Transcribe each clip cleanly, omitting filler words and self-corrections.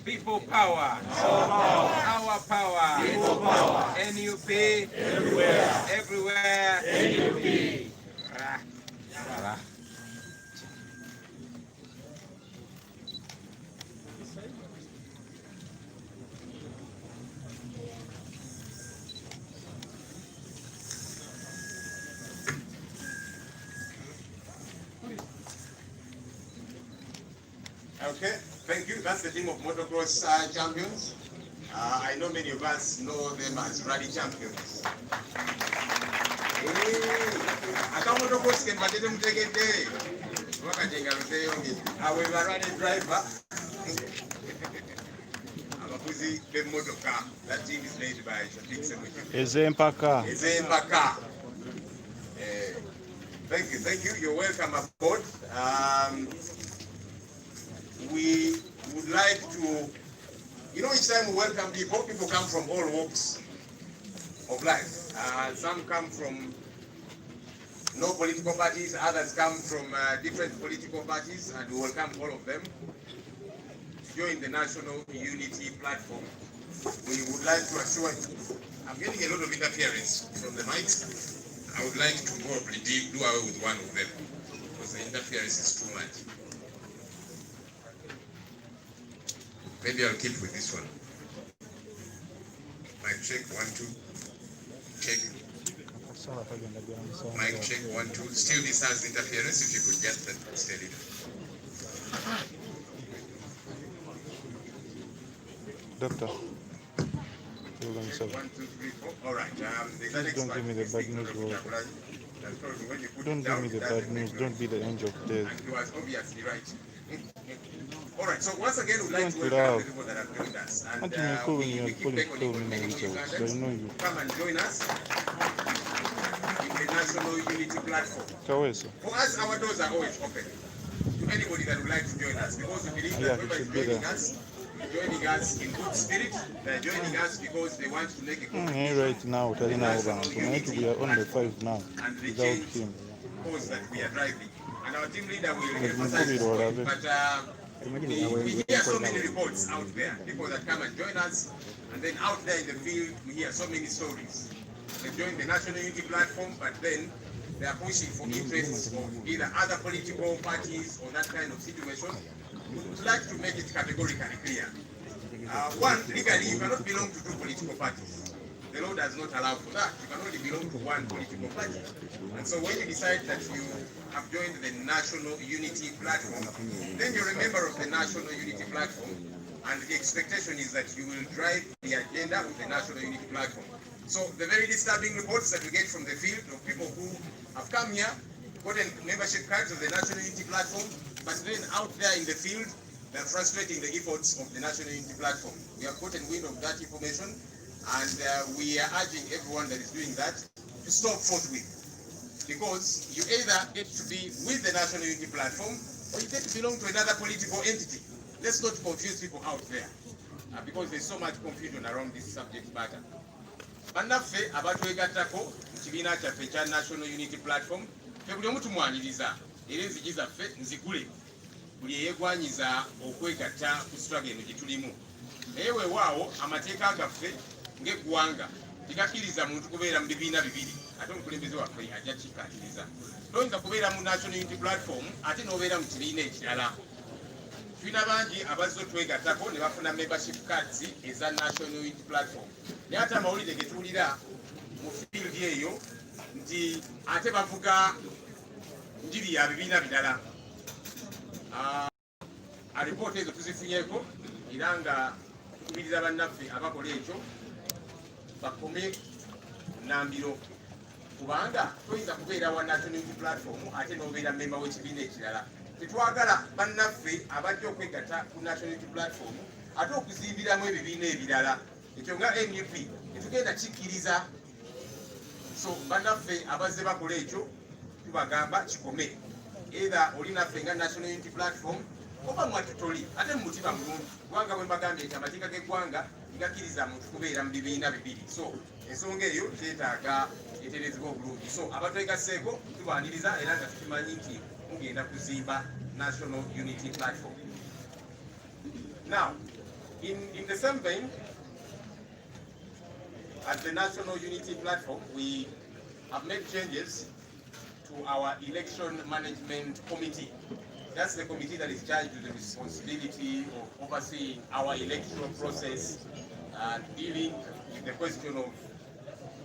People power. Our power. People power. NUP. Everywhere. Everywhere. NUP. Okay, thank you. That's the team of motocross champions. I know many of us know them as rally champions. Akamotocross can batete mutegedde wakajenga luteyonge awe barani driver abavuzi b'emmotoka. That team is led by Ezempaka. Thank you. You're welcome aboard. We would like to, each time we welcome people come from all walks of life. Some come from no political parties, others come from different political parties, and we welcome all of them to join the National Unity Platform. We would like to assure you, I'm getting a lot of interference from the mics. I would like to probably do away with one of them because the interference is too much. Maybe I'll keep with this one. Mic check, 1, 2. Check. Mic check, 1, 2. Still this has interference, if you could get that steady. Doctor. 1, 2, 3, 4. All right. Don't give me the bad news, bro. Don't give me the bad news. Don't be the angel of death. And he was obviously right. All right, so once again, we'd like to welcome the people that have joined us. And we keep beckoning on many events. Come and join us in the National Unity Platform. For us, our doors are always open to anybody that would like to join us, because we believe that whoever is joining us in good spirit. They're joining us because they want to make a contribution. Right now, we are on the 5 now. And the change cause that we are driving. And our team leader will emphasize this point, but we hear so many reports out there, people that come and join us, and then out there in the field, we hear so many stories. They join the National Unity Platform, but then they are pushing for interests of either other political parties or that kind of situation. We would like to make it categorically clear. One, legally, you cannot belong to 2 political parties. The law does not allow for that. You can only belong to 1 political party. And so when you decide that you have joined the National Unity Platform, then you're a member of the National Unity Platform, and the expectation is that you will drive the agenda of the National Unity Platform. So the very disturbing reports that we get from the field of people who have come here, gotten membership cards of the National Unity Platform, but then out there in the field, they're frustrating the efforts of the National Unity Platform. We have gotten wind of that information, and we are urging everyone that is doing that to stop forthwith. Because you either get to be with the National Unity Platform, or you get to belong to another political entity. Let's not confuse people out there, because there's so much confusion around this subject matter. Bannaffe abatwegattako mu kibiina kyaffe ekya National Unity Platform, ffe buli omu tumwaniriza era enzigi zaffe nzigule buli eyeegwanyiza okwegatta ku struggle eno gye tulimu. Naye weewaawo amateeka gaffe ng'eggwanga tegakkiriza muntu kubeera mu bibiina bibiri, ate omukulembeze waffe ajja kikkaatiriza. Toyinza kubeera mu National Unity Platform ate n'obeera mu kibiina ekirala. Tulina bangi abazze otwegattako ne bafuna membership cards eza National Unity Platform. Naye ate amawulire ge tuwulira mu field eyo nti ate bavuga njiri ya bibiina birala. Alipoota ezo tuzifunyeko era nga tukubiriza bannaffe abakola ekyo bakome nambiro, kubanga toyinza kubeera wa National Unity Platform ate n'obeera memba w'ekibiina ekirala. Tetwagala bannaffe abajja okwegatta ku National Unity Platform ate okuzimbiramu ebibiina ebirala. Ekyo nga NUP tetugenda kikkiriza. So bannaffe abazze bakola ekyo tubagamba kikome. Either oli naffe nga National Unity Platform oba mwatutoli ate mu mutima mulungi, kubanga bwe mbagambye nti amateeka g'eggwanga gakkiriza muntu kubeera mu bibiina bibiri. So ensonga eyo teetaaga eterezebwa obulungi. So abatwegasseeko tubaaniriza era nga tukimanyi nti mugenda kuzimba National Unity Platform. Now, In the same vein, at the National Unity Platform, we have made changes to our Election Management Committee. That's the committee that is charged with the responsibility of overseeing our electoral process, dealing with the question of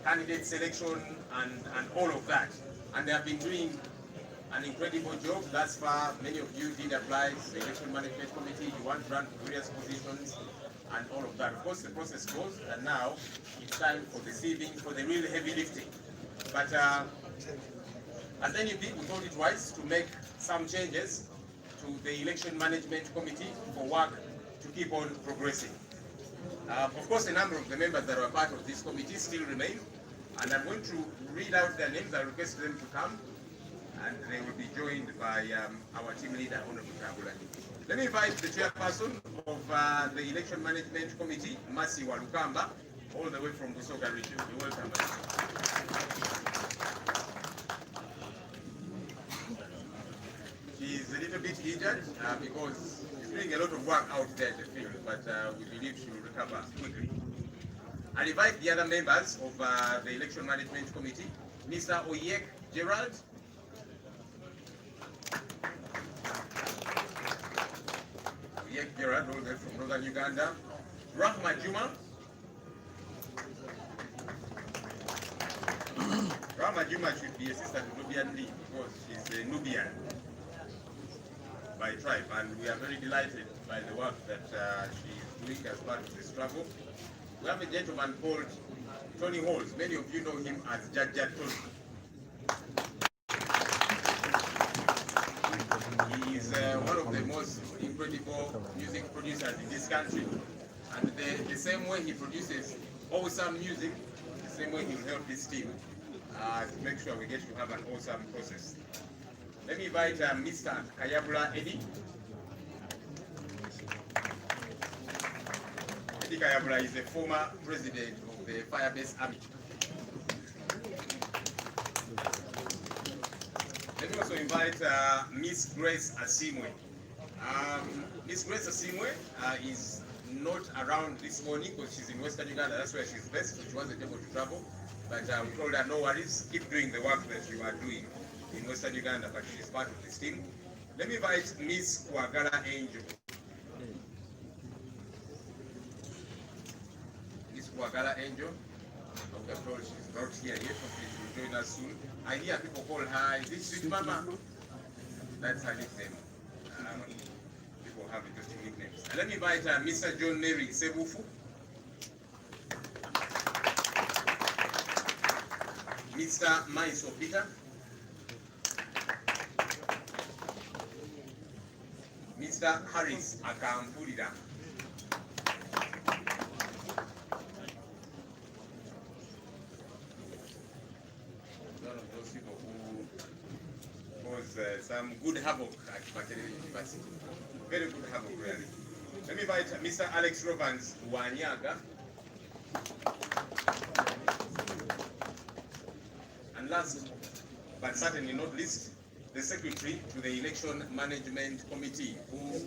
candidate selection and all of that. And they have been doing an incredible job thus far. Many of you did apply to the Election Management Committee. You want to run for various positions and all of that. Of course, the process goes, and now it's time for the sieving, for the real heavy lifting. But as NUP, we thought it wise to make some changes to the Election Management Committee for work to keep on progressing. Of course, a number of the members that were part of this committee still remain, and I'm going to read out their names. I request them to come, and they will be joined by our team leader, Honorable Tabulani. Let me invite the chairperson of the Election Management Committee, Masi Walukamba, all the way from Busoga region. You're welcome, Masi. She's a little bit injured because she's doing a lot of work out there in the field, but we believe she will recover quickly. I invite the other members of the Election Management Committee, Mr. Oyek Gerald. Oyek Gerald, all the way from Northern Uganda. Rahma Juma. Rahma Juma should be a sister to Nubian Lee because she's a Nubian by tribe, and we are very delighted by the work that she is doing as part of this travel. We have a gentleman called Tony Halls. Many of you know him as Jaja Tony. He is one of the most incredible music producers in this country. And the same way he produces awesome music, the same way he will help this team to make sure we get to have an awesome process. Let me invite Mr. Kayabula Eddie. Eddie Kayabula is the former president of the Fire-Based Army. Let me also invite Miss Grace Asimwe. Miss Grace Asimwe is not around this morning because she's in Western Uganda. That's where she's based, so she wasn't able to travel. But we told her, no worries, keep doing the work that you are doing in Western Uganda, but she is part of this team. Let me invite Miss Kwagala Angel. Miss Kwagala Angel, okay, I'm told she's not here yet, hopefully she will join us soon. I hear people call her, is this Sweet Mama? That's her nickname. People have interesting nicknames. And let me invite Mr. John Mary Sebufu. Mr. Maiso Peter. Mr. Harris Akampulira. One of those people who caused some good havoc at Makerere University. Very good havoc, really. Let me invite Mr. Alex Rovans Wanyaga. And last, but certainly not least, the secretary to the Election Management Committee, who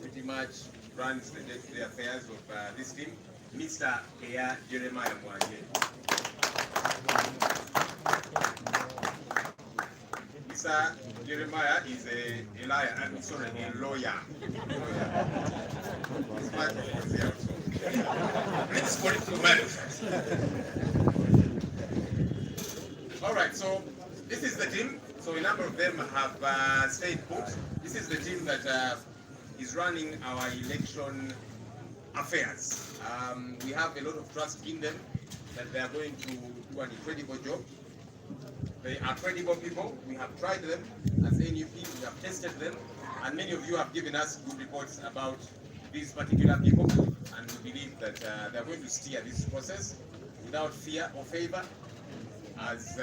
pretty much runs the day-to-day affairs of this team, Mr. Ea Jeremiah Mwanje. Mr. Jeremiah is a lawyer. He's part of the also. Let's call it humanity. All right, so this is the team. So a number of them have stayed put. This is the team that is running our election affairs. We have a lot of trust in them that they are going to do an incredible job. They are credible people. We have tried them as NUP, we have tested them, and many of you have given us good reports about these particular people, and we believe that they are going to steer this process without fear or favor, as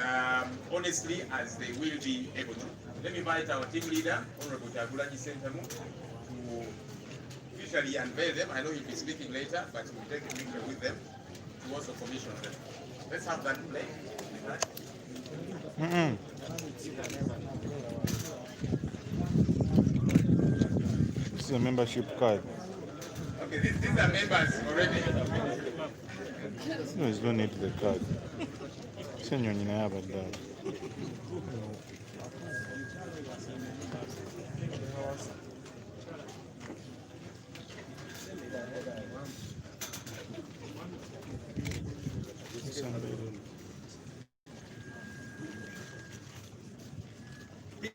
honestly as they will be able to. Let me invite our team leader, Honorable Tabulani Sentamu, to officially unveil them. I know he'll be speaking later, but we'll take a picture with them to also commission them. Let's have that play. This is a membership card. Okay, these are members already. No, you don't need the card. Send you in a bad.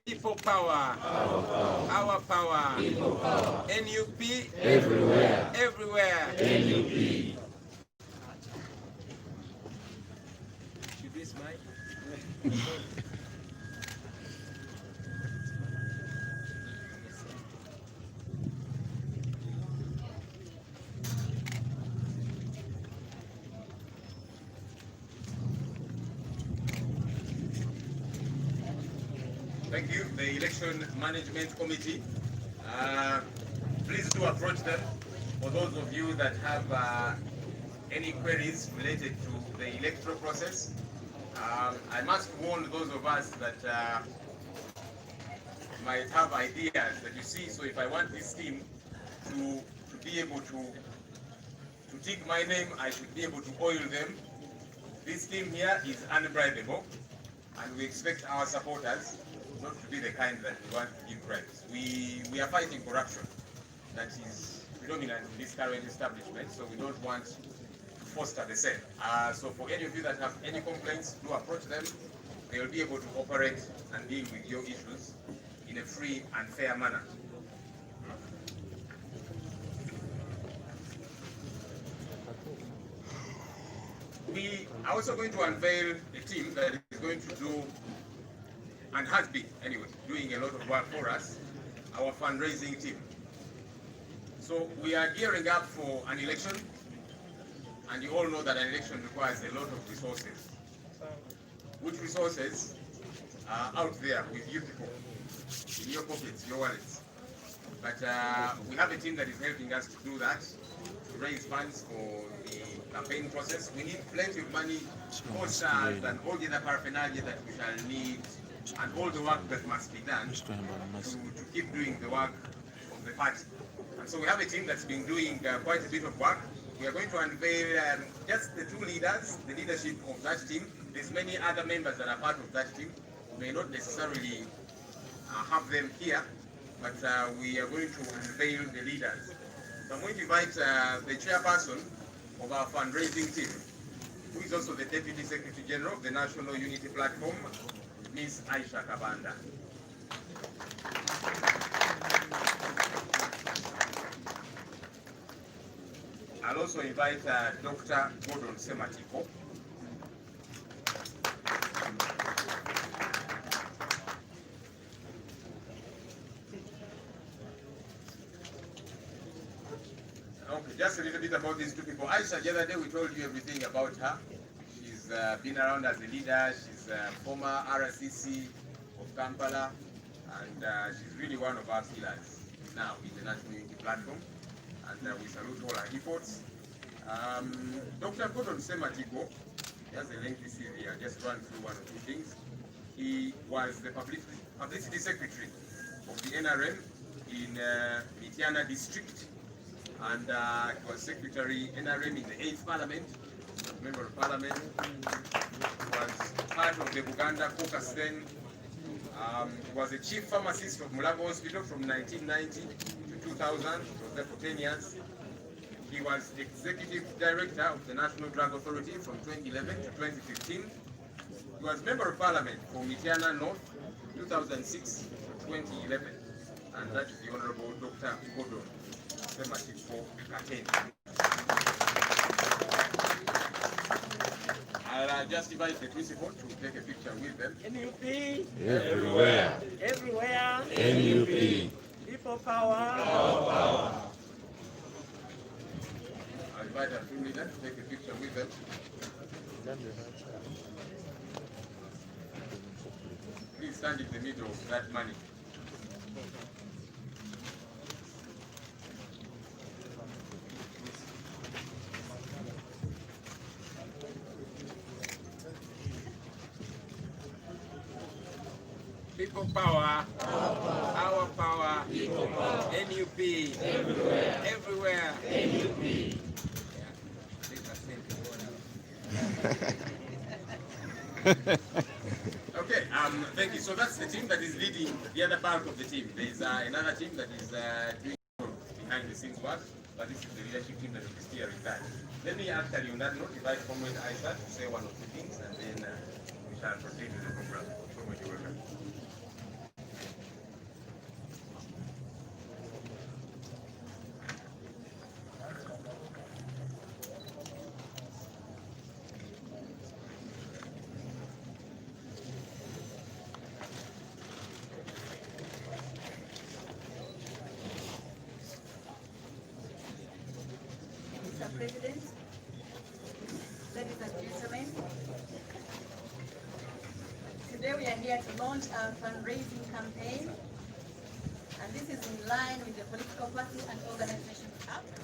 People power. Our power. NUP. Everywhere. Everywhere. NUP. Should we smile? Thank you, the Election Management Committee. Please do approach them. For those of you that have any queries related to the electoral process, I must warn those of us that might have ideas that you see. So if I want this team to be able to take my name, I should be able to oil them. This team here is unbribable, and we expect our supporters not to be the kind that we want to give bribes. We are fighting corruption that is predominant in this current establishment, so we don't want to foster the same. So for any of you that have any complaints, do approach them. They will be able to operate and deal with your issues in a free and fair manner. We are also going to unveil a team that is going to do, and has been anyway, doing a lot of work for us, our fundraising team. So we are gearing up for an election, and you all know that an election requires a lot of resources. Which resources are out there with you people, in your pockets, your wallets. But we have a team that is helping us to do that, to raise funds for the campaign process. We need plenty of money, posters and all the other paraphernalia that we shall need, and all the work that must be done to keep doing the work of the party. And so we have a team that's been doing quite a bit of work. We are going to unveil just the two leaders, the leadership of that team. There's many other members that are part of that team. We may not necessarily have them here, but we are going to unveil the leaders. So I'm going to invite the chairperson of our fundraising team, who is also the Deputy Secretary General of the National Unity Platform, Ms. Aisha Kabanda. I'll also invite Dr. Gordon Sematiko. Okay, just a little bit about these two people. Aisha, the other day we told you everything about her. She's been around as a leader. She's a former RCC of Kampala, and she's really one of our pillars now in the National Unity Platform. And we salute all our efforts. Dr. Gordon Sematiko, he has a lengthy CV. I'll just run through one or two things. He was the publicity secretary of the NRM in Mityana district, and he was secretary NRM in the 8th Parliament, member of Parliament. He was part of the Buganda caucus then. He was the chief pharmacist of Mulago Hospital from 1990 to 2000. He was there for 10 years. He was executive director of the National Drug Authority from 2011 to 2015. He was member of Parliament for Mityana North 2006 to 2011. And that is the Honorable Dr. Gordon Sematiko Kateni. I'll just invite the principal to take a picture with them. NUP. Everywhere. Everywhere. NUP. People power. Power. I'll invite our team leader to take a picture with them. Please stand in the middle of that money. People power. Our power. power. NUP. Everywhere. NUP. Okay, thank you. So that's the team that is leading the other part of the team. There is another team that is doing behind the scenes work, but this is the leadership team that will be steering that. Let me actually, on that note, invite Comrade Aisha to say one or two things, and then we shall proceed with the program. Comrade, you're welcome. President, ladies and gentlemen, today we are here to launch our fundraising campaign, and this is in line with the Political Party and Organizations Act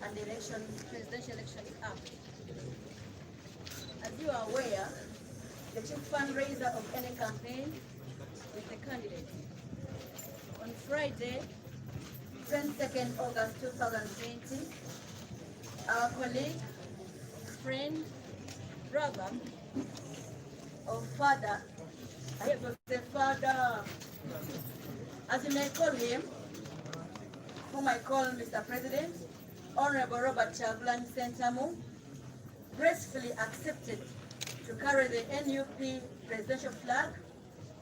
and the Presidential Elections Act. As you are aware, the chief fundraiser of any campaign is the candidate. On Friday, 22nd August 2020, our colleague, friend, brother, or father, I have to say father, as you may call him, whom I call Mr. President, Honorable Robert Chagulanyi Sentamu, gracefully accepted to carry the NUP presidential flag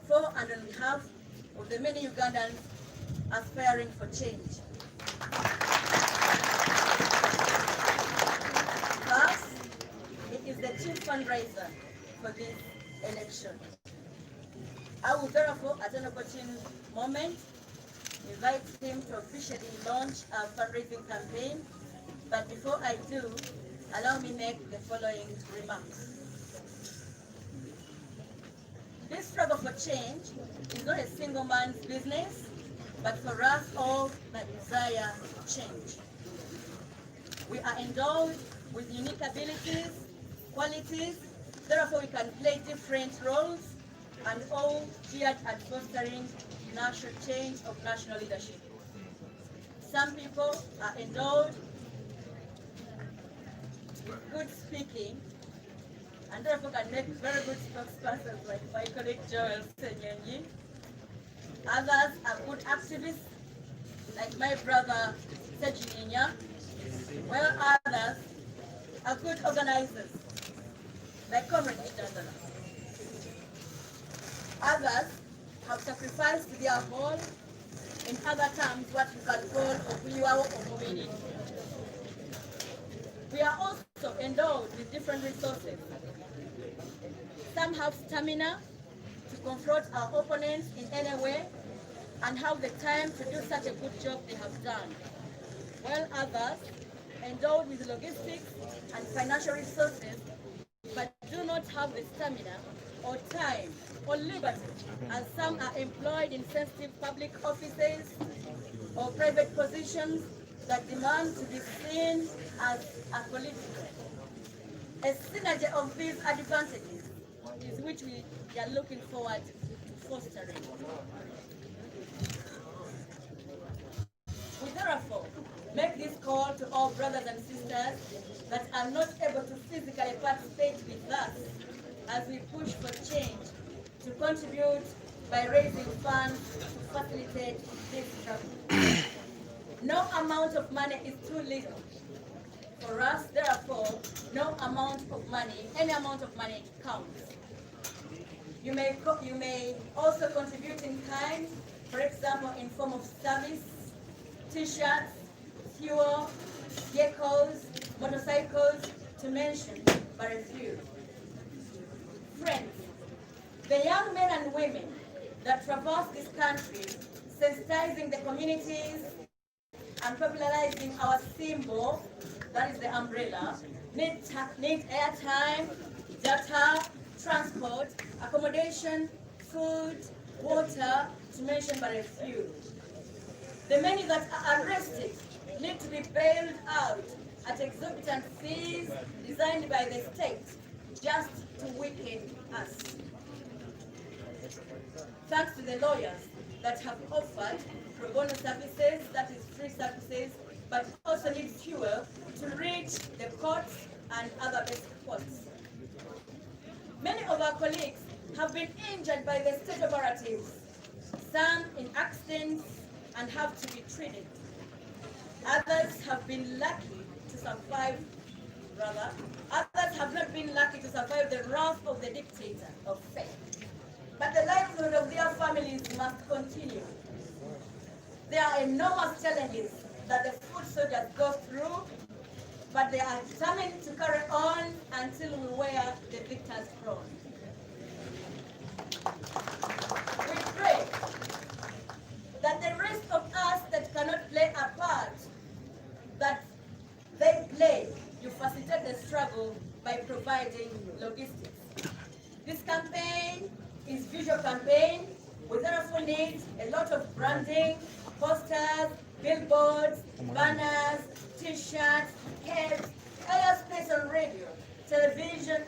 for and on behalf of the many Ugandans aspiring for change. Thus, it is the chief fundraiser for this election. I will therefore, at an opportune moment, invite him to officially launch our fundraising campaign. But before I do, allow me make the following remarks. This struggle for change is not a single man's business, but for us all that desire change. We are endowed with unique abilities, qualities, therefore we can play different roles, and all geared at fostering national change of national leadership. Some people are endowed with good speaking, and therefore can make very good spokespersons like my colleague Joel Senyenyi. Others are good activists, like my brother Sejinya, while others are good organizers, like Comrade Chidandala. Others have sacrificed their whole, in other terms, what you can call Obuyiwawo Omubiri. We are also endowed with different resources. Some have stamina to confront our opponents in any way and have the time to do such a good job they have done, while others, endowed with logistics and financial resources, but do not have the stamina or time or liberty, as some are employed in sensitive public offices or private positions that demand to be seen as apolitical. A synergy of these advantages is which we are looking forward to fostering. We therefore make this call to all brothers and sisters that are not able to physically participate with us as we push for change to contribute by raising funds to facilitate this struggle. No amount of money is too little. For us, therefore, no amount of money, any amount of money counts. You may also contribute in kind, for example, in form of service, t-shirts, fuel, vehicles, motorcycles, to mention but a few. Friends, the young men and women that traverse this country, sensitizing the communities and popularizing our symbol, that is the umbrella, need airtime, data, transport, accommodation, food, water, to mention but a few. The many that are arrested need to be bailed out at exorbitant fees designed by the state just to weaken us. Thanks to the lawyers that have offered pro bono services, that is free services, but also need fuel to reach the courts and other basic courts. Many of our colleagues have been injured by the state operatives, some in accidents and have to be treated. Others have been lucky to survive, others have not been lucky to survive the wrath of the dictator of fate. But the livelihood of their families must continue. There are enormous challenges that the food soldiers go through, but they are determined to carry on until we wear the victor's crown. We pray that the rest of us that cannot play a part that they play to facilitate the struggle by providing logistics. This campaign is visual campaign. We therefore need a lot of branding, posters, billboards, banners, t-shirts, heads, airspace on radio, television,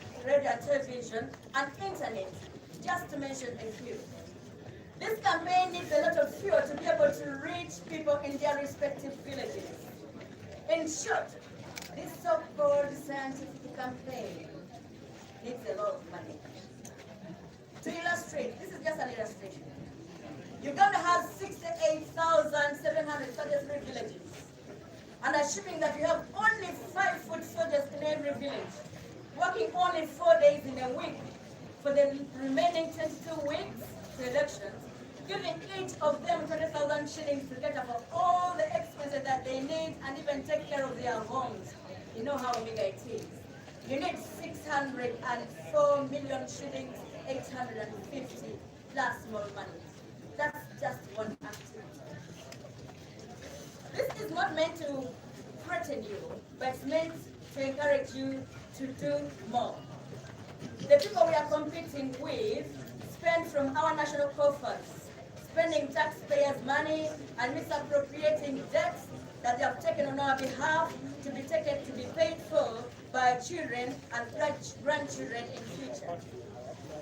and internet, just to mention a few. This campaign needs a lot of fuel to be able to reach people in their respective villages. In short, this so-called scientific campaign needs a lot of money. To illustrate, this is just an illustration. Uganda has 68,733 villages. And assuming that you have only 5 foot soldiers in every village, working only 4 days in a week for the remaining 22 weeks to elections, giving each of them 20,000 shillings to get up all the expenses that they need and even take care of their homes. You know how big it is. You need 604 million shillings, 850 plus small money. That's just one activity. This is not meant to threaten you, but it's meant to encourage you to do more. The people we are competing with spend from our national coffers, spending taxpayers' money and misappropriating debts that they have taken on our behalf to be paid for by children and grandchildren in future.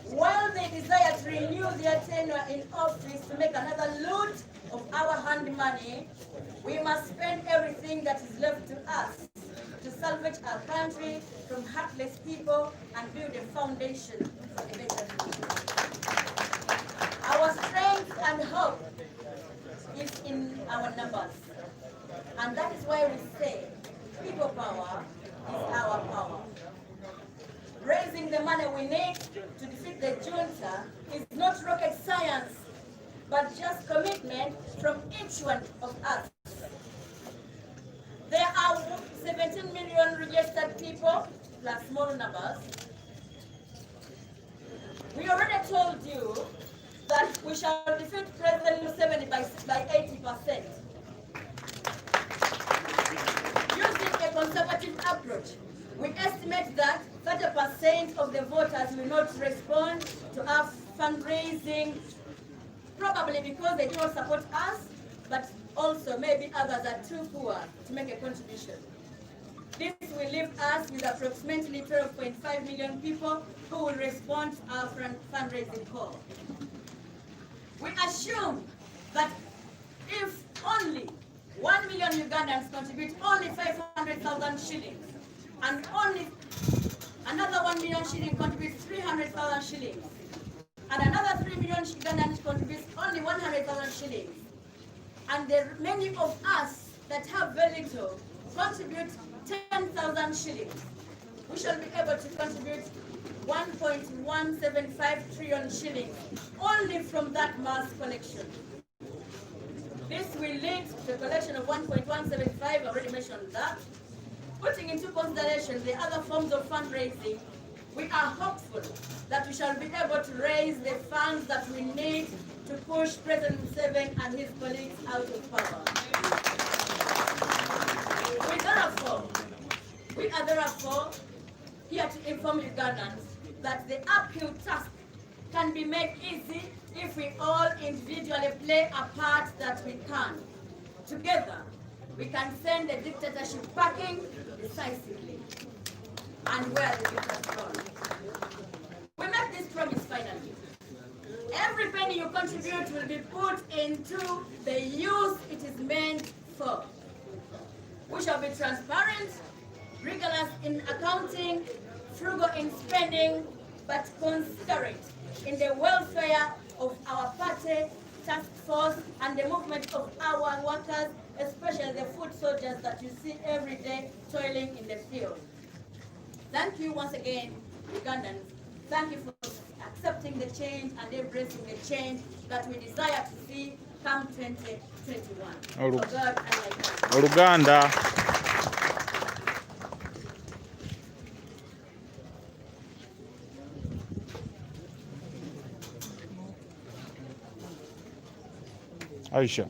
While they desire to renew their tenure in office to make another loot of our hand money, we must spend everything that is left to us to salvage our country from heartless people and build a foundation for a better future. Our strength and hope is in our numbers. And that is why we say people power is our power. Raising the money we need to defeat the junta is not rocket science, but just commitment from each one of us. There are 17 million registered people, plus small numbers. We already told you that we shall defeat President Museveni by 80%. Using a conservative approach, we estimate that 30% of the voters will not respond to our fundraising, probably because they do not support us, but also maybe others are too poor to make a contribution. This will leave us with approximately 12.5 million people who will respond to our fundraising call. We assume that if only 1 million Ugandans contribute only 500,000 shillings, and only another 1 million shillings contributes 300,000 shillings, and another 3 million Ugandans contributes only 100,000 shillings, and many of us that have very little contribute 10,000 shillings, we shall be able to contribute 1.175 trillion shillings only from that mass collection. This will lead to the collection of 1.175, I already mentioned that. Putting into consideration the other forms of fundraising, we are hopeful that we shall be able to raise the funds that we need to push President Museveni and his colleagues out of power. We are therefore here to inform Ugandans that the uphill task can be made easy if we all individually play a part that we can. Together, we can send the dictatorship packing decisively and where the victors gone. We make this promise finally. Every penny you contribute will be put into the use it is meant for. We shall be transparent, rigorous in accounting, frugal in spending, but considerate in the welfare of our party, task force, and the movement of our workers, especially the foot soldiers that you see every day toiling in the field. Thank you once again, Ugandans. Thank you for accepting the change and embracing the change that we desire to see come 2021. For God and Oluganda. Aisha.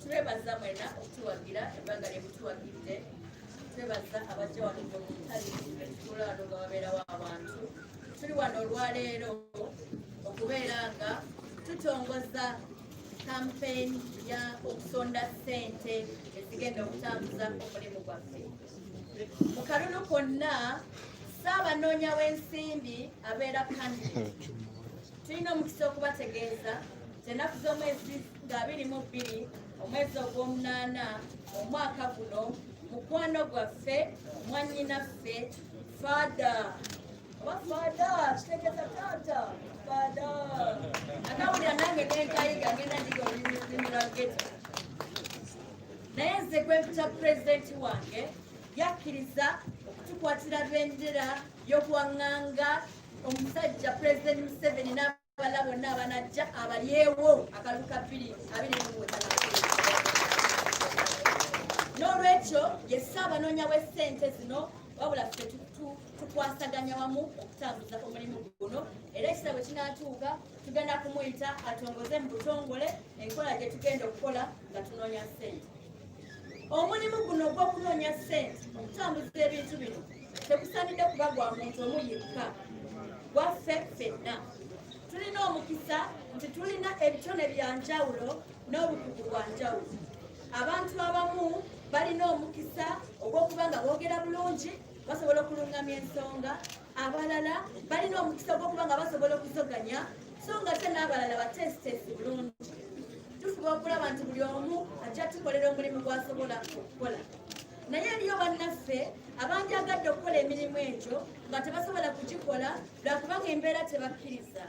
twebaza mwena okutuwagira ebbanga lyemutuwagidde twebaza abajja wano mutali ekitula wano nga babeerawo abantu tuli wano olwaleero okubeera nga tutongoza kampeyini ya okusonda ssente ezigenda okutambuza omulimu gwaffe mu kalulu konna ssaabanoonya w'ensimbi abeera kandidate tulina omukisa okubategeeza ennaku z'omwezi nga 22 omwezi ogw'omunaana omwaka guno mukwano gwaffe mwannyinaffe faada oba faada kitegeeza taata faada anawulira nange nenkayiga ngenda ndiga olulimi lwa geta naye nze gwempita pulezidenti wange yakkiriza okutukwatira bendera y'okuwaŋŋanga omusajja pulezidenti Museveni n'abala bonna abanajja abalyewo akalulu ka 2025 n'olwekyo ye ssaabanoonya w'essente zino wabula ffe tukwasaganya wamu okutambuza omulimu guno era ekitabo kinaatuuka tugenda kumuyita atongoze mu butongole enkola gye tugenda okukola nga tunoonya ssente omulimu guno ogw'okunoonya ssente okutambuza ebintu bino tekusaanidde kuba gwa muntu omu yekka gwaffe ffenna tulina omukisa nti tulina ebitone bya njawulo n'obukugu bwa njawulo abantu abamu balina omukisa ogw'okuba nga boogera bulungi basobola okulungamya ensonga abalala balina omukisa ogw'okuba nga basobola okuzoganya so nga te n'abalala batesitesi bulungi tufuba okulaba nti buli omu ajja tukolera omulimu gwasobola okukola naye eriyo bannaffe abanjagadde okukola emirimu egyo nga tebasobola kugikola lwakubanga embeera tebakkiriza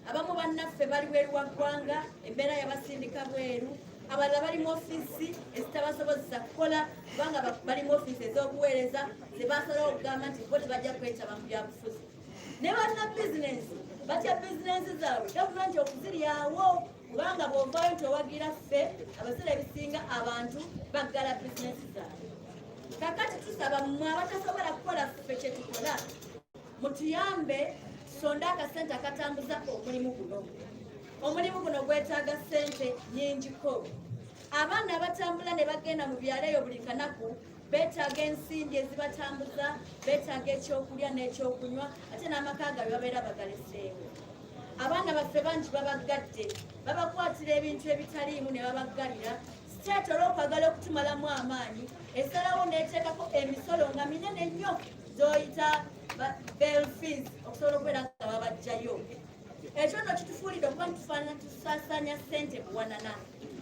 abamu bannaffe bali bweru wa ggwanga embeera yabasindika bweru abalala bali mu ofiisi ezitabasobozesa kukola kubanga bali mu ofiisi ez'obuweereza zebasobola okugamba nti bo tebajja kwetaba mu byabufuzi ne banna bizinensi batya bizinensi zaabwe gavumenti okuziryawo kubanga bw'ovaayo nti owagira ffe abaseera ebisinga abantu baggala bizinensi zaabwe kakati tusaba mmwe abatasobola kukola ffe kye tukola mutuyambe tusonde akasente akatambuza omulimu guno omulimu guno gwetaaga ssente nnyingiko abaana abatambula ne bagenda mu byalo eyo buli kanaku beetaaga ensimbi ezibatambuza beetaaga ekyokulya n'ekyokunywa ate n'amaka gaabwe babeera bagaleseewo abaana baffe bangi babaggadde babakwatira ebintu ebitaliimu ne babaggalira siteeti olw'okwagala okutumalamu amaanyi esalawo n'eteekako emisolo nga minene nnyo zoyita bell fees okusobola okubeera nga babajjayo ekyo nno kitufuulidde okuba ntufaanana tusaasaanya ssente buwanana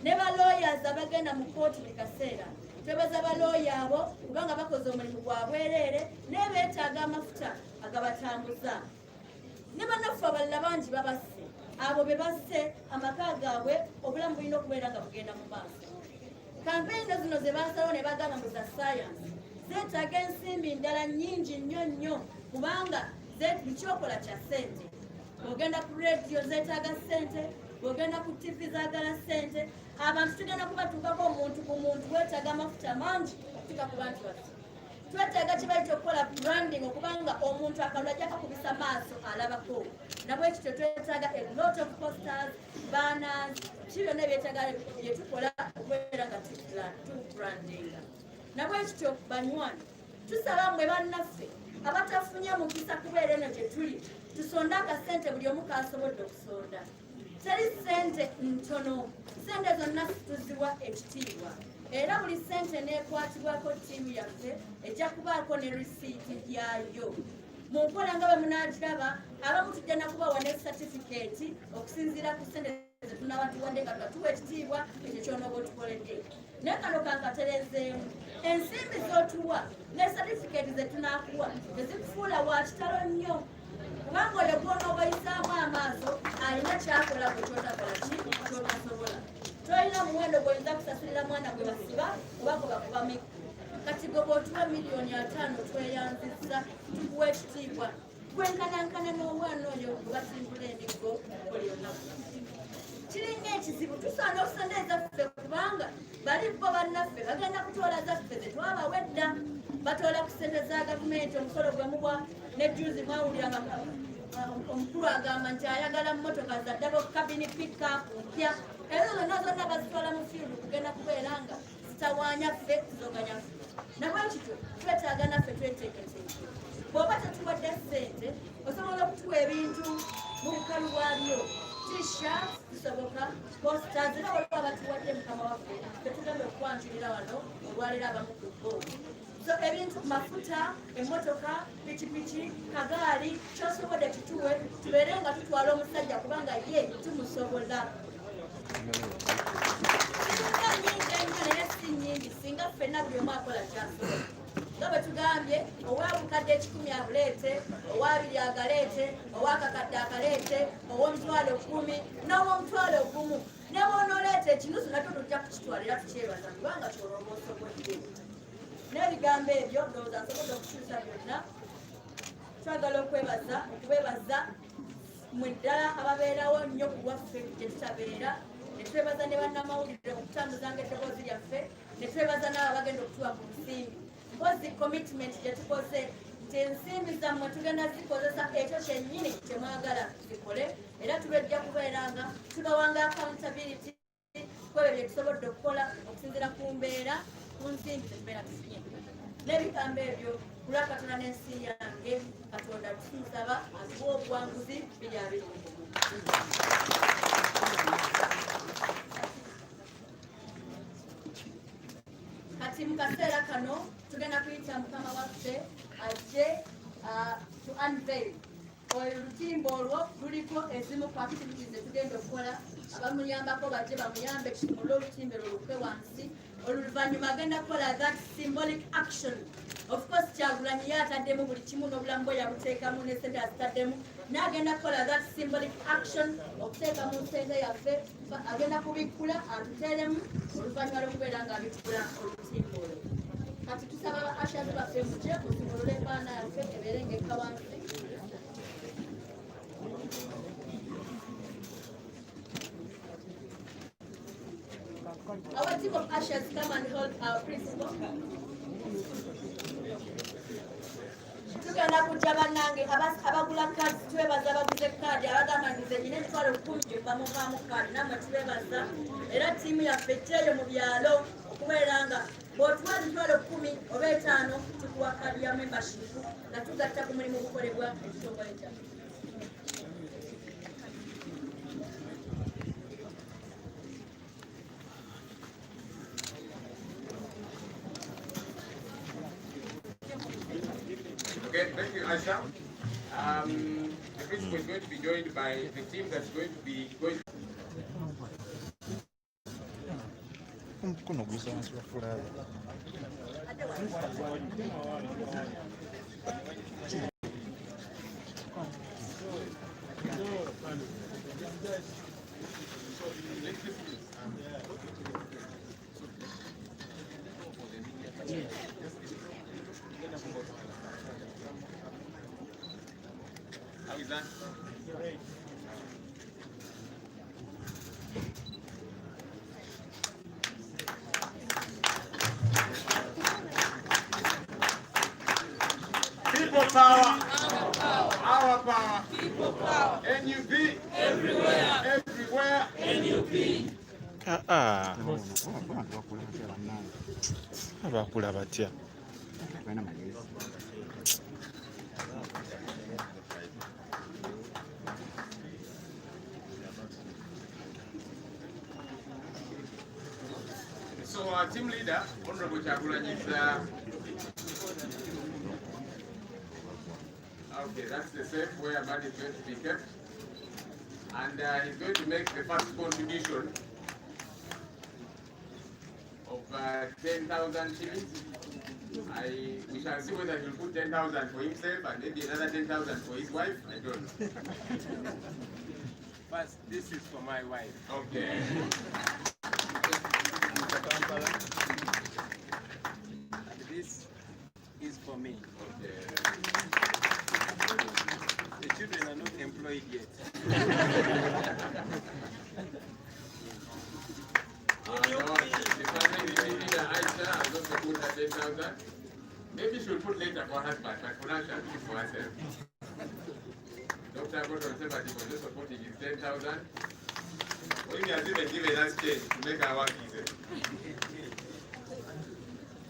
ne balooyazi abagenda mu kooti buli kaseera twebaza balooya abo kubanga bakoze omulimu gwa bwereere n'ebeetaaga amafuta agabatambuza ne bannaffe abalala bangi babasse abo be basse amaka gaabwe obulamu bulina okubeera nga bugenda mu maaso kampeyini zino ze baasalawo ne bagamba mu za sayansi zeetaaga ensimbi ndala nnyingi nnyo nnyo kubanga ekyokola kya ssente bw'ogenda ku rediyo zeetaaga ssente bw'ogenda ku tivi zaagala ssente abantu tugenda kubatuukako omuntu ku muntu weetaaga amafuta mangi okutuuka ku bantu baffe twetaaga kye bayita okukola branding okubanga omuntu akalulu ajja kakubisa maaso alabako nabwe ekityo twetaaga a lot of posters banners ki byonna ebyetaaga bye tukola okubeera nga tubrandinga nabwe ekityo banywani tusaba mmwe bannaffe abatafunye mukisa kubeera eno gye tuli tusonde akasente buli omu kasobodde okusonda. Teri ssente ntono, ssente zonna tuziwa ekitiibwa era buli ssente neekwatibwako ttiimu yaffe ejja kubaako ne risiiti yayo. Mu nkola nga bwe munaagiraba abamu tujja nakubawa ne satifikeeti okusinziira ku ssente ze tunaba tuwadde nga tuwa ekitiibwa ekyo ky'onooba otukoledde. Naye kano kankatereezeemu ensimbi z'otuwa ne satifikeeti ze tunaakuwa tezikufuula wa kitalo nnyo kubanga oyo gw'onooba oyisaamu amaaso alina kyakola gwe kyotakola ki kyotasobola. Tolina muwendo gw'oyinza kusasulira mwana gwe basiba oba gwe bakubameka. Kati gwe bw'otuwa miliyoni 5 tweyanzizza tukuwa ekitiibwa gwenkanankana n'omwana oyo gwe basimbula emiggo buli lunaku. Kiringa ekizibu tusaana okusonda ezaffe kubanga bali bo bannaffe bagenda kutoola zaffe ze twabawedda batoola ku ssente za gavumenti omusolo gwe muwa nejjuzi mwawulira omukulu agamba nti ayagala mmotoka za ddabo kabini pikapu mpya ezo zonna bazitwala mu field kugenda kubeera nga zitawaanya ffe zizoganya ffe. Nabwe kityo twetaaga naffe tweteeketeeke. Bw'oba tetuwadde ssente osobola okutuwa ebintu mu bukalu bwabyo t-shirt zisoboka posters era waliwo abatuwadde mukama waffe tetugenda okwanjulira wano olwaleero abamu ku bo. So ebintu mafuta emmotoka pikipiki kagaali kyosobodde kituwe tubeere nga tutwala omusajja kubanga ye tumusobola. Singa nyingi ennyo naye si nnyingi singa ffenna buli omu akola kyasobola. Nga bwe tugambye ow'obukadde 10 abuleete, owa2 agaleete, ow'akakadde akaleete, ow'omutwalo 10 n'ow'omutwalo 1. Ne bw'onooleeta ekinusu natwo tujja kukitwala era tukyebaza kubanga ky'olooba osobodde. N'ebigambo ebyo ndowooza nsobodde okukyusa byonna. Twagala okubebaza mwe ddala ababeerawo nnyo ku lwaffe gye tutabeera, ne twebaza ne bannamawulire okutambuzanga eddoboozi lyaffe, ne twebaza n'abo bagenda okutuwa ku nsimbi. Mpozi commitment gye tukoze nti ensimbi zammwe tugenda zikozesa ekyo kyennyini kye mwagala zikole era tubejja kubeera nga tubawanga accountability kwebyo bye tusobodde okukola okusinziira ku mbeera ku nsimbi zetubeera tufunye. N'ebigambo ebyo ku lwa Katonda n'ensi yange Katonda tumusaba atuwa obuwanguzi biri abiri. Kati mu kaseera kano tugenda kuyita mukama waffe ajje to unveil olutimba olwo luliko ezimu ku activities zetugenda okukola abamuyambako bajje bamuyambe kimule olutimba olwo lukwe wansi oluvannyuma agenda kukola that symbolic action. Of course Kyagulanyi ye ataddemu buli kimu n'obulamu bwe yabuteekamu ne ssente azitaddemu n'agenda kukola that symbolic action okuteeka mu ssente yaffe agenda kubikkula atuteeremu oluvannyuma lw'okubeera ng'abikkula olutimba olwo. Kati tusaba ba ashazi baffe muje musimulule efaana yaffe ebeere ng'ekka wansi. Our team of ushers come and hold our principal. Tugenda kujja bannange abagula kaadi twebaza abaguze kaadi abagamba nti nze nyina emitwalo 10 gye bamuvaamu kaadi nammwe twebaza era ttiimu yaffe ejjeeyo mu byalo okubeera nga bw'otuwa emitwalo 10 oba 5 tukuwa kaadi ya membership nga tugatta ku mulimu gukolebwa ekitongole kyaffe. Okay, thank you, Asha. The principal is going to be joined by the team that's going to be going. How is that? People power. Our power. People power. NUP. Everywhere. NUP. Abakula batya. so our team leader, Honorable Chagulanyi, is okay, that's the safe where money is going to be kept. And he's going to make the first contribution of 10,000 shillings. We shall see whether he'll put 10,000 for himself and maybe another 10,000 for his wife. I don't know. But this is for my wife. Okay. And this is for me. Okay. The children are not employed yet. Maybe she'll put later for her husband, but for now she'll keep for herself. Dr. Got conservative was just supporting his 10,000. Well, he has even given us change to make our work easier.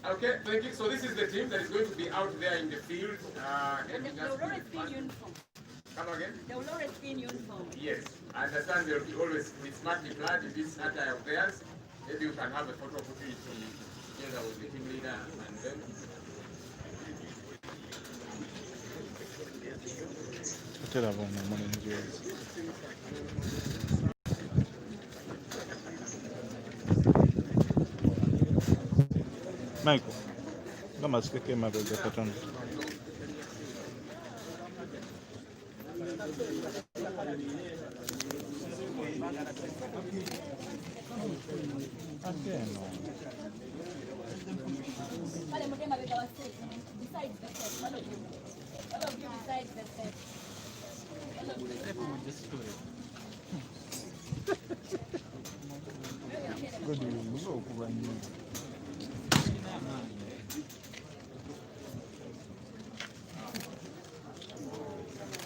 Okay, thank you. So this is the team that is going to be out there in the field. They will always be in uniform. Come again? They will always be in uniform. Yes, I understand they'll be always be smartly clad in this attire of theirs. Maybe you can have a photo opportunity together with the team leader and them. Tell about my money in yours. Michael, come on, speak him about the pattern. Again, Besides the set, all of you besides the set.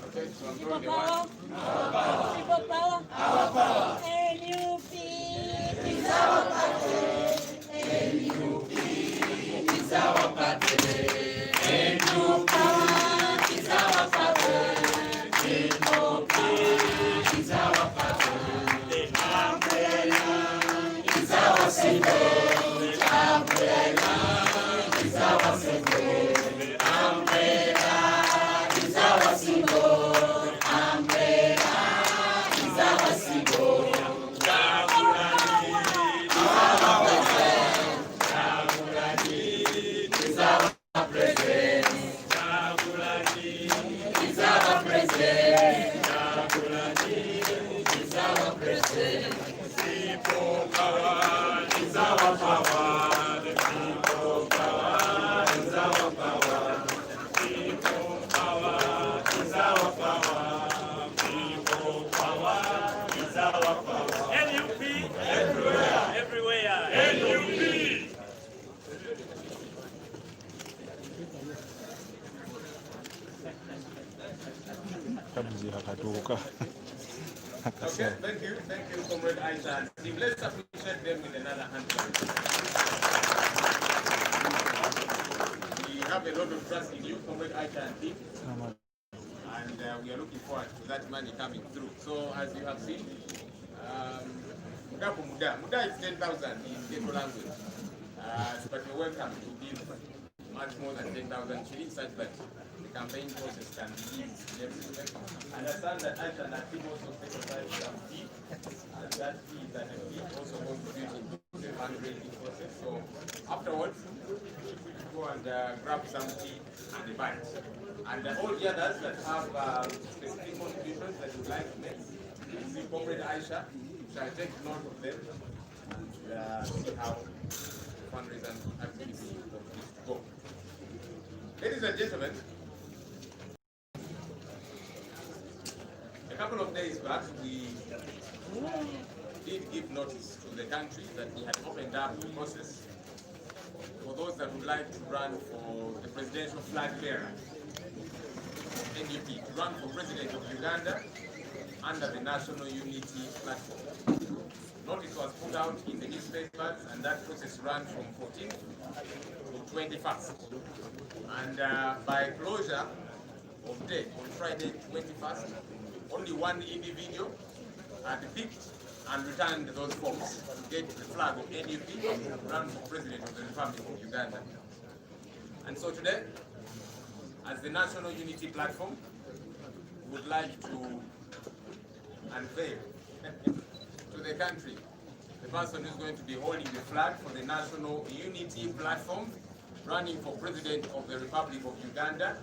Okay, so I'm People throwing the power. one. People power. Our power. NUP is our party. NUP is our party. NUP is our party. NUP is our party. Umbrella is our symbol. Umbrella is our symbol. Umbrella is our symbol. Umbrella is our symbol. Is our president. Is our president. Is our president. People power is our power. People power is our power. People power is our power. People power is our power. NUP Everywhere. everywhere. NUP. Kabzi hakatuka. Okay, thank you, Comrade Aisha. Let's appreciate them with another hand. We have a lot of trust in you, Comrade Aisha and team, and we are looking forward to that money coming through. So, as you have seen, Muda is 10,000 in Ghetto language, but you're welcome to give much more than 10,000 shillings, such that the campaign process can be easy. Understand that Aisha and her team also take aside some fee, and that fee is at a fee also contributing to the fundraising process. So afterwards, go and grab some tea and a bite. And all the others that have specific contributions that you'd like to make, see Comrade Aisha shall take note of them and see how fundraising activity will go. Ladies and gentlemen, a couple of days back, we did give notice to the country that we had opened up the process for those that would like to run for the presidential flag bearer, NUP, to run for president of Uganda under the National Unity Platform. Notice was put out in the newspapers, and that process ran from 14th to 21st. And by closure of day on Friday 21st, only one individual had picked and returned those forms to get the flag of NUP and run for President of the Republic of Uganda. And so today, as the National Unity Platform, we would like to unveil to the country the person who's going to be holding the flag for the National Unity Platform, running for President of the Republic of Uganda,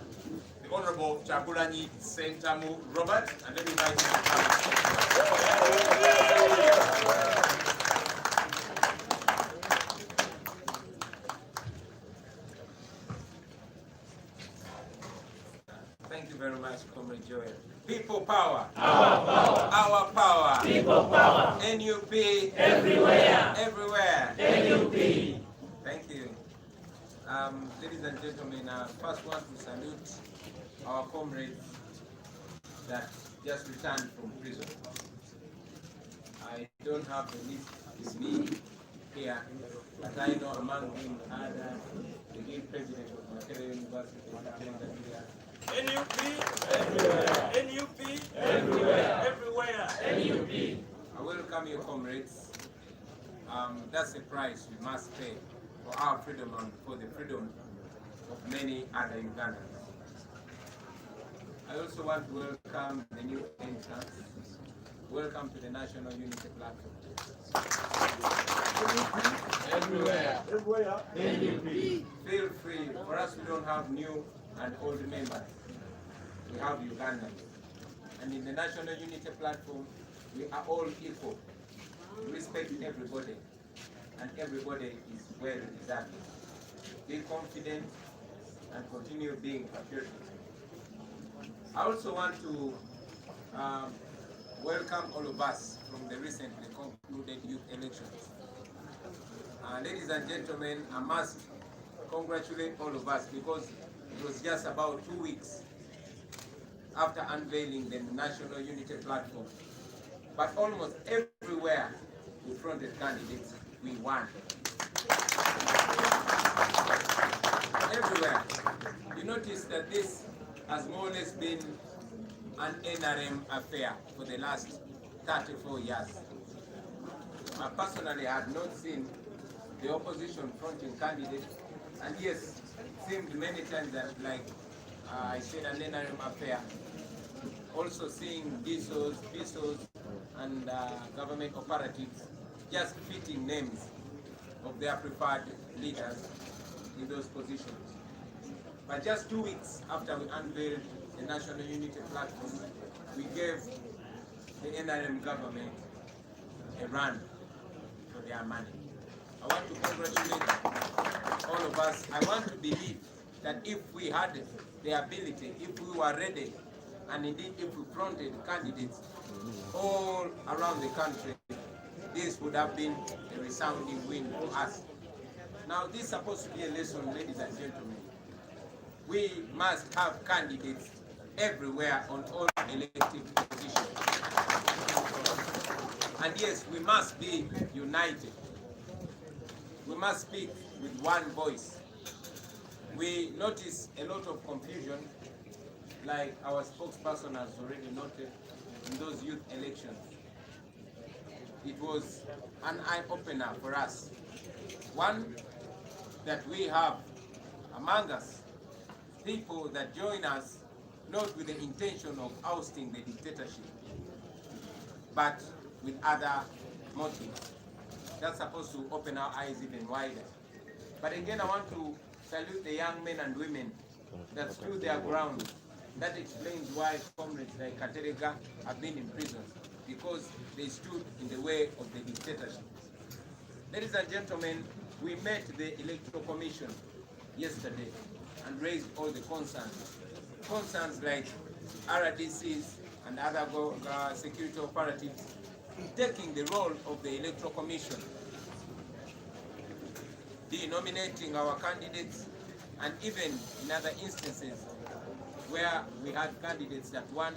the Honorable Kyagulanyi Ssentamu Robert, and let me invite him to come. Thank you very much, Comrade Joel. People power. Our power. Our power. People power. NUP. Everywhere. Everywhere. NUP. Thank you. Ladies and gentlemen, I first want to salute our comrades that just returned from prison. I don't have the list with me here, but I know among them are the new president of Makerere University, NUP everywhere. NUP everywhere. Everywhere. NUP. I welcome you, comrades. That's the price we must pay for our freedom and for the freedom of many other Ugandans. I also want to welcome the new entrants. Welcome to the National Unity Platform. Everywhere. Everywhere. NUP. Feel free. For us, we don't have new and old members. We have Ugandans. And in the National Unity Platform, we are all equal. We respect everybody. And everybody is well deserved. Be confident and continue being patriotic. I also want to welcome all of us from the recently concluded youth elections. Ladies and gentlemen, I must congratulate all of us because it was just about 2 weeks after unveiling the National Unity Platform. But almost everywhere we fronted candidates, we won. Everywhere. You notice that this has more or less been an NRM affair for the last 34 years. I personally had not seen the opposition fronting candidates, and yes, it seemed many times that like I said an NRM affair. Also seeing DSOs, PSOs, and government operatives just fitting names of their preferred leaders in those positions. But just 2 weeks after we unveiled the National Unity Platform, we gave the NRM government a run for their money. I want to congratulate all of us. I want to believe that if we had the ability, if we were ready, and indeed if we fronted candidates all around the country, this would have been a resounding win for us. Now this is supposed to be a lesson, ladies and gentlemen. We must have candidates everywhere on all elective positions. And yes, we must be united. We must speak with one voice. We notice a lot of confusion, like our spokesperson has already noted, in those youth elections. It was an eye-opener for us. One, that we have among us people that join us not with the intention of ousting the dictatorship, but with other motives. That's supposed to open our eyes even wider. But again, I want to salute the young men and women that stood their ground. That explains why comrades like Katerega have been in prison, because they stood in the way of the dictatorship. Ladies and gentlemen, we met the Electoral Commission yesterday and raised all the concerns. Concerns like RDCs and other security operatives taking the role of the Electoral Commission, denominating our candidates, and even in other instances where we had candidates that won,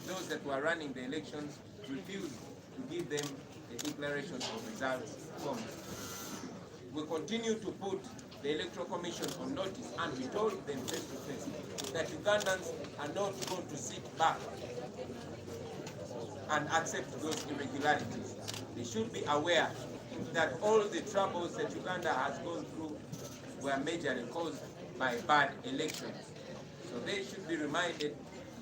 those that were running the elections refused to give them the declaration of results form. We continue to put the Electoral Commission on notice, and we told them face to face that Ugandans are not going to sit back and accept those irregularities. They should be aware that all the troubles that Uganda has gone through were majorly caused by bad elections. So they should be reminded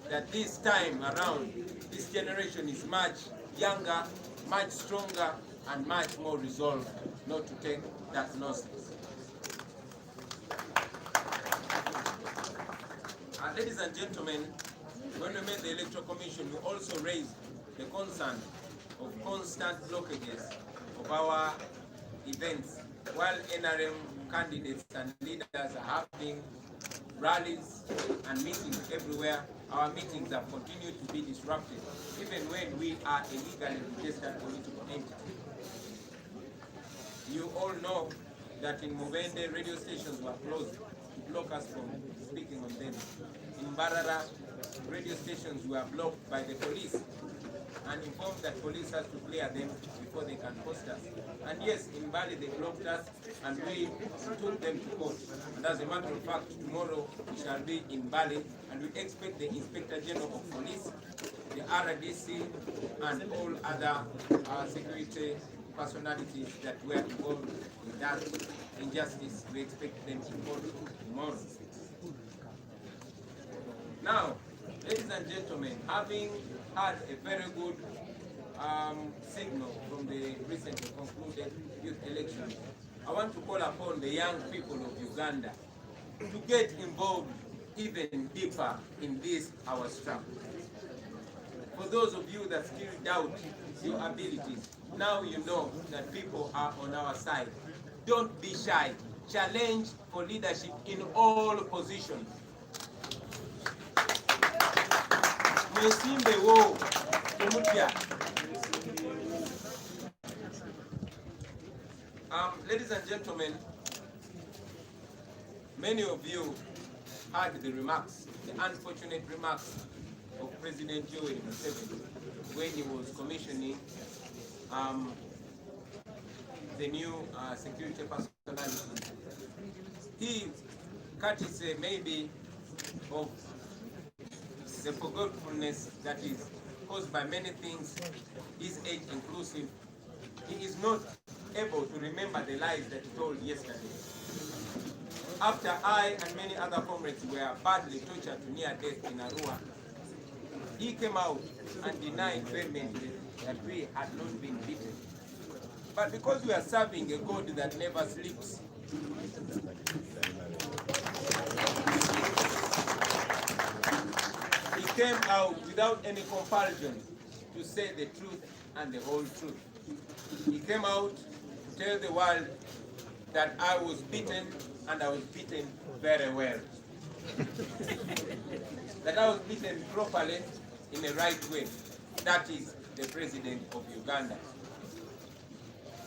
that this time around, this generation is much younger, much stronger, and much more resolved not to take that nonsense. Ladies and gentlemen, when we made the Electoral Commission, we also raised the concern of constant blockages of our events. While NRM candidates and leaders are having rallies and meetings everywhere, our meetings have continued to be disrupted, even when we are a legally registered political entity. You all know that in Mubende, radio stations were closed to block us from speaking on them. In Mbarara, radio stations were blocked by the police and informed that police has to clear them before they can post us. And yes, in Bali they blocked us and we took them to court. And as a matter of fact, tomorrow we shall be in Bali and we expect the Inspector General of Police, the RDC, and all other security personalities that were involved in that injustice. We expect them in court tomorrow. Now, ladies and gentlemen, having had a very good signal from the recently concluded youth elections, I want to call upon the young people of Uganda to get involved even deeper in this our struggle. For those of you that still doubt your abilities, now you know that people are on our side. Don't be shy. Challenge for leadership in all positions. Ladies and gentlemen, many of you heard the remarks, the unfortunate remarks of President Yoweri Museveni when he was commissioning the new security personality. He courtesy maybe of the forgetfulness that is caused by many things, his age inclusive, he is not able to remember the lies that he told yesterday. After I and many other comrades were badly tortured to near death in Arua, he came out and denied vehemently that we had not been beaten. But because we are serving a God that never sleeps, he came out without any compulsion to say the truth and the whole truth. He came out to tell the world that I was beaten and I was beaten very well. That I was beaten properly in the right way. That is the President of Uganda.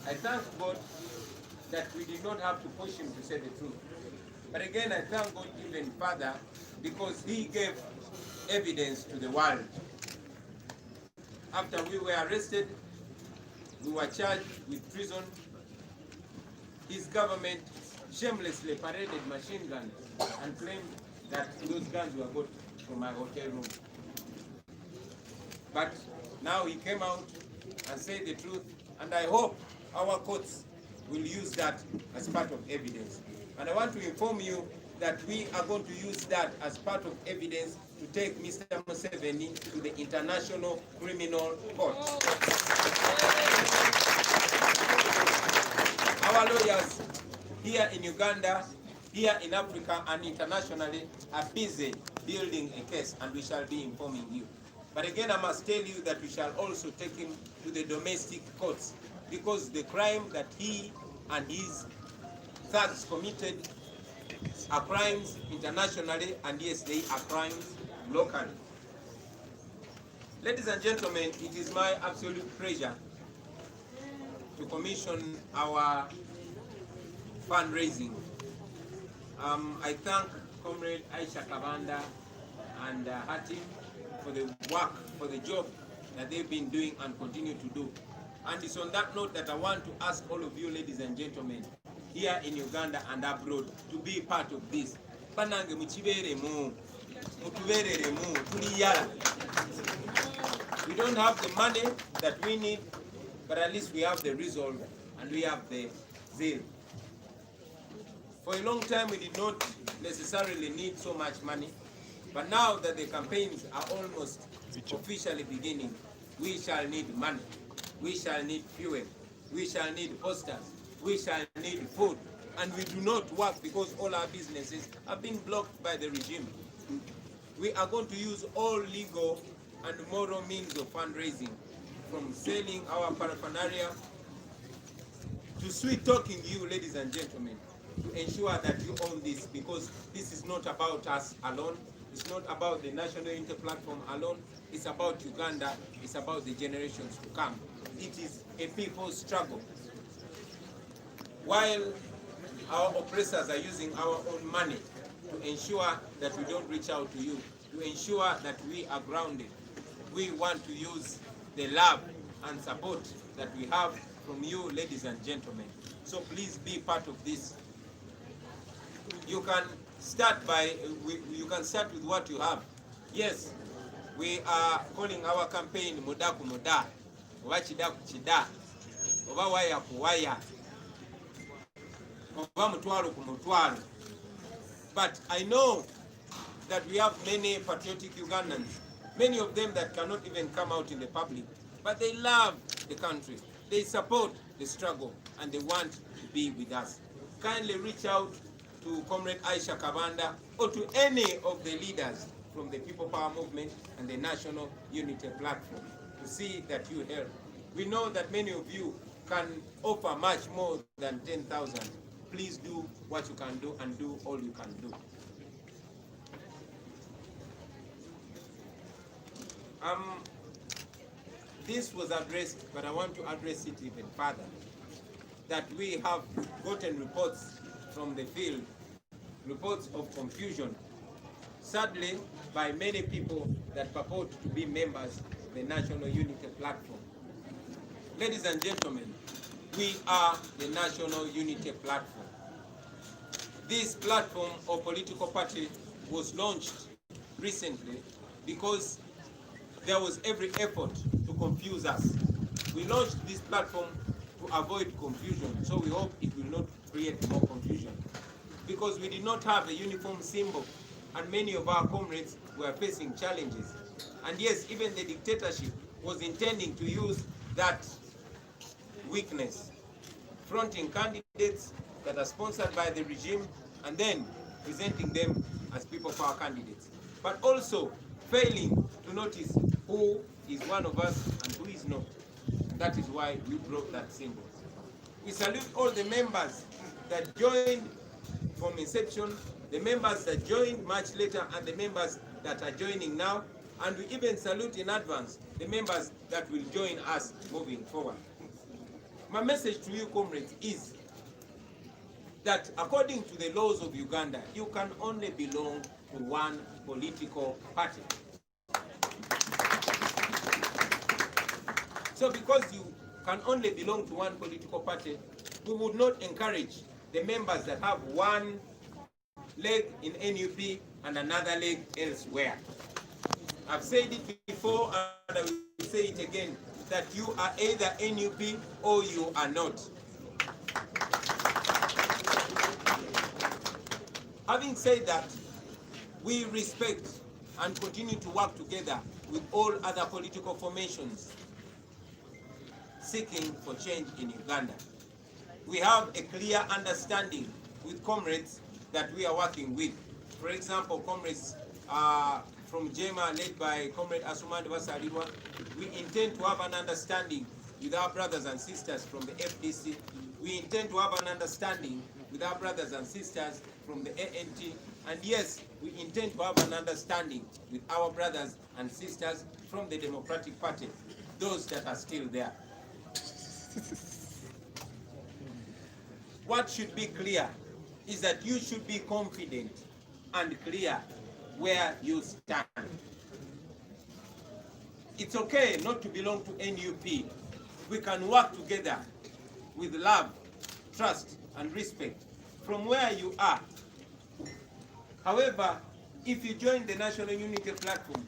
I thank God that we did not have to push him to say the truth. But again, I thank God even further because he gave evidence to the world. After we were arrested, we were charged with treason. His government shamelessly paraded machine guns and claimed that those guns were got from my hotel room. But now he came out and said the truth, and I hope our courts will use that as part of evidence. And I want to inform you that we are going to use that as part of evidence to take Mr. Museveni to the International Criminal Court. Our lawyers here in Uganda, here in Africa, and internationally are busy building a case, and we shall be informing you. But again, I must tell you that we shall also take him to the domestic courts, because the crime that he and his thugs committed are crimes internationally, and yes, they are crimes locally. Ladies and gentlemen, it is my absolute pleasure to commission our fundraising. I thank Comrade Aisha Kabanda and her team for the work, for the job that they've been doing and continue to do. And it's on that note that I want to ask all of you, ladies and gentlemen, here in Uganda and abroad, to be part of this. Banange muchiberemu, mutubereremu, tuliyala. We don't have the money that we need, but at least we have the resolve and we have the zeal. For a long time, we did not necessarily need so much money, but now that the campaigns are almost officially beginning, we shall need money, we shall need fuel, we shall need posters, we shall need food, and we do not work because all our businesses have been blocked by the regime. We are going to use all legal and moral means of fundraising, from selling our paraphernalia to sweet talking you, ladies and gentlemen, to ensure that you own this, because this is not about us alone. It's not about the National Unity Platform alone. It's about Uganda. It's about the generations to come. It is a people's struggle. While our oppressors are using our own money to ensure that we don't reach out to you, to ensure that we are grounded, we want to use the love and support that we have from you, ladies and gentlemen. So please be part of this. You can start with what you have. Yes, we are calling our campaign Muda ku Muda, oba Chida ku Chida, oba Waya ku Waya, oba Mutwalo ku Mutwalo. But I know that we have many patriotic Ugandans, many of them that cannot even come out in the public, but they love the country, they support the struggle, and they want to be with us. Kindly reach out to Comrade Aisha Kabanda or to any of the leaders from the People Power Movement and the National Unity Platform to see that you help. We know that many of you can offer much more than 10,000. Please do what you can do and do all you can do. This was addressed, but I want to address it even further. That we have gotten reports from the field, reports of confusion, sadly, by many people that purport to be members of the National Unity Platform. Ladies and gentlemen, we are the National Unity Platform. This platform or political party was launched recently because there was every effort to confuse us. We launched this platform to avoid confusion, so we hope it will not create more confusion. Because we did not have a uniform symbol, and many of our comrades were facing challenges. And yes, even the dictatorship was intending to use that weakness, fronting candidates that are sponsored by the regime and then presenting them as people power candidates, but also failing to notice who is one of us and who is not. That is why we brought that symbol. We salute all the members that joined from inception, the members that joined much later, and the members that are joining now, and we even salute in advance the members that will join us moving forward. My message to you, comrades, is that according to the laws of Uganda, you can only belong to one political party. So because you can only belong to one political party, we would not encourage the members that have one leg in NUP and another leg elsewhere. I've said it before and I will say it again, that you are either NUP or you are not. Having said that, we respect and continue to work together with all other political formations seeking for change in Uganda. We have a clear understanding with comrades that we are working with. For example, comrades from JEMA led by Comrade Asumani Basalirwa, we intend to have an understanding with our brothers and sisters from the FDC. We intend to have an understanding with our brothers and sisters from the ANT. And yes, we intend to have an understanding with our brothers and sisters from the Democratic Party, those that are still there. What should be clear is that you should be confident and clear where you stand. It's okay not to belong to NUP. We can work together with love, trust, and respect from where you are. However, if you join the National Unity Platform,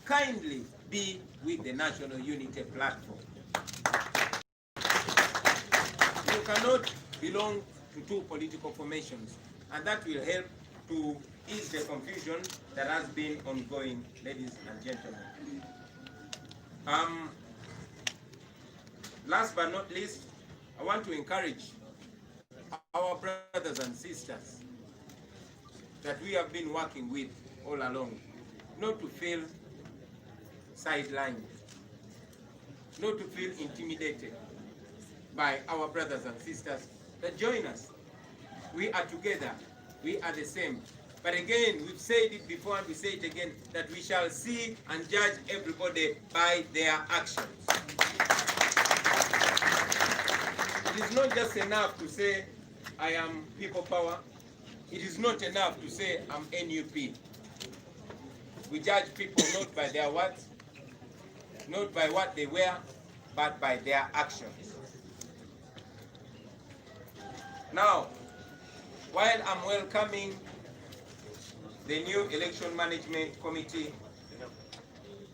kindly be with the National Unity Platform. You cannot belong to two political formations, and that will help to ease the confusion that has been ongoing, ladies and gentlemen. Last but not least, I want to encourage our brothers and sisters that we have been working with all along, not to feel sidelined, not to feel intimidated by our brothers and sisters that join us. We are together, we are the same. But again, we've said it before and we say it again, that we shall see and judge everybody by their actions. It is not just enough to say, I am people power. It is not enough to say, I'm NUP. We judge people not by their words, not by what they wear, but by their actions. Now, while I'm welcoming the new Election Management Committee,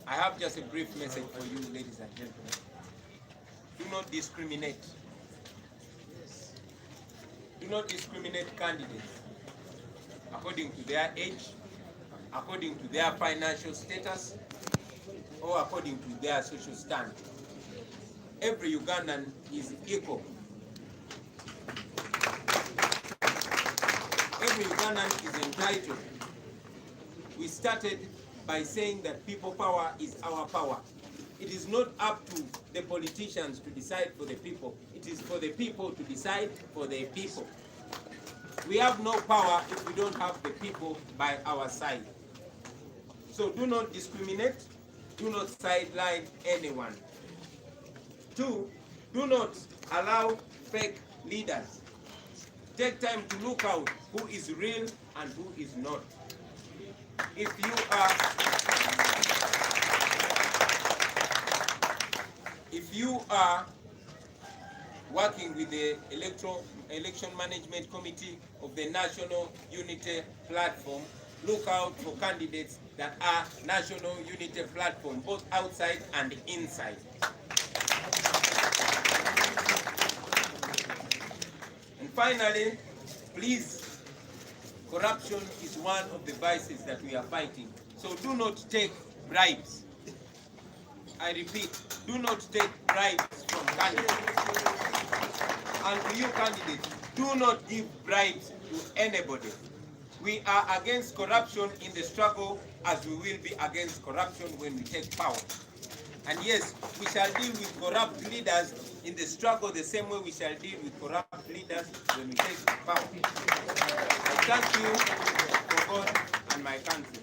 I have just a brief message for you, ladies and gentlemen. Do not discriminate. Do not discriminate candidates according to their age, according to their financial status, or according to their social stand. Every Ugandan is equal. Every Ugandan is entitled. We started by saying that people power is our power. It is not up to the politicians to decide for the people. It is for the people to decide for the people. We have no power if we don't have the people by our side. So do not discriminate. Do not sideline anyone. 2, do not allow fake leaders. Take time to look out who is real and who is not. If you are working with the Election Management Committee of the National Unity Platform, look out for candidates that are National Unity Platform, both outside and inside. And finally, please, corruption is one of the vices that we are fighting. So do not take bribes. I repeat, do not take bribes from candidates. And to you candidates, do not give bribes to anybody. We are against corruption in the struggle as we will be against corruption when we take power. And yes, we shall deal with corrupt leaders in the struggle the same way we shall deal with corrupt leaders when we take power. I thank you for God and my country.